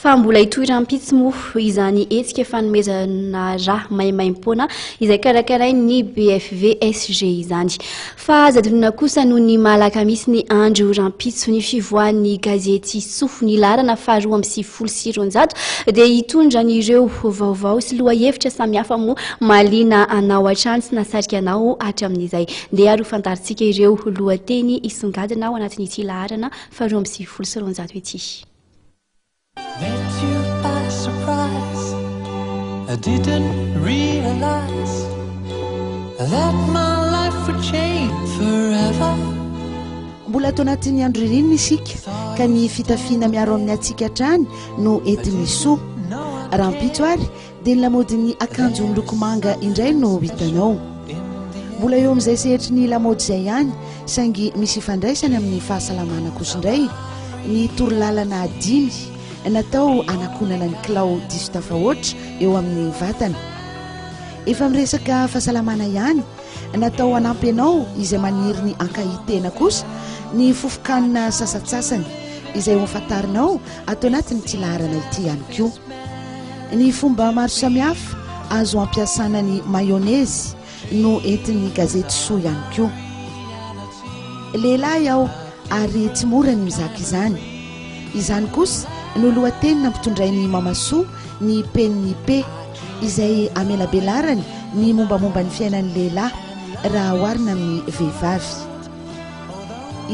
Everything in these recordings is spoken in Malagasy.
fa mbola itoy rahampitso moa izany hetsika fanomezana raha maimaim-poana izay karakarain'ny BFVSG izany. Fa azadonina kosa noho ny alakamisy ny andro rahampitso ny fivoahan'ny gazety sofiny laharana faharoa amby sivifolo sy roanjato dia hitondrany ireo vaovao sy lohahevitra samihafa moa mahaliana anao hatrany sy nasarika anao hatramin'izay. Dia ary ho fantaritsika ireo lohateny isongadina ao anatin'ity laharana faharoa amby sivifolo sy roanjato ity. Met you by surprise. I didn't realize that my life would change forever. Mbola tao anatin'ny andro ririny isika ka ny fitafiana miaro amin'ny atsika hatrany no entiny soa. Rahampitso ary dia ny lamaody ny akanjo miloko manga indray no hitanao. Mbola eo amin'izay sehetry ny lamaody izay ihany saingy misy ifandraisany amin'ny fahasalamana kosa indray ny torolalana 5 natao anakonana ny kilao 10 tafahoatra eo amin'ny vatana. Efa miresaka fahasalamana ihany natao anampy ianao izay maniry ny ankahitena kosa ny fofokanina sasatsasany izay ho fantarinao atao anatin'ity laharana ity ihany koa. Ny fomba maro samihafa azo ampiasana ny mayonnaise no entin'ny gazety soa ihany koa. Lehilahy aho ary tsy mora ny mizaka izany. Izany kosa no lohateny nampitondrain'ny mamasoa ny peniny P izay amelabelarany ny mombamomba ny fiainan'ny lehilahy raha oharina amin'ny vehivavy.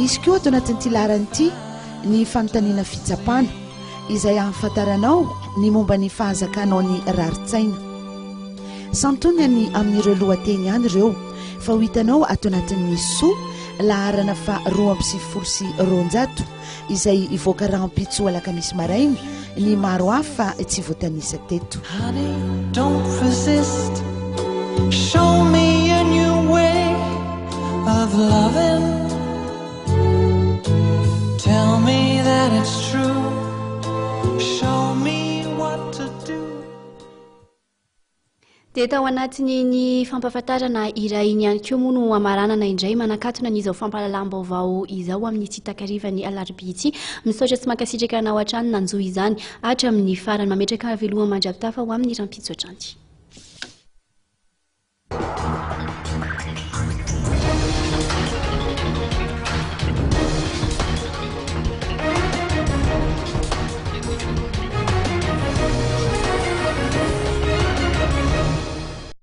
Izy koa ato anatin'ity laharana ity ny fanontaniana fitsapana izay ahafantaranao ny momba ny fahazakanao ny raritsaina. Santonany amin'ireo lohateny ihany ireo fa ho hitanao ato anatin'ny soa laharana fa 2 amby sivifolo sy roanjato izay ivoaka rahampitso alakamisy maraina ny maro hafa tsy voatanisa teto. Honey, don't resist. Show me a new way of loving. Tell me that it's true. Show me what to do. Dia tao anatiny ny fampahafantarana iray ihany koa moa no amaranana indray manakatona n'izao fampahalalam-baovao izao amin'ny ity takarivany alarobia ity. Misaotra tsy makasitraka anao hatrany nanjoa izany hatramin'ny farany mametraka veloha mandravitafa ho amin'ny rahampitso hatrany.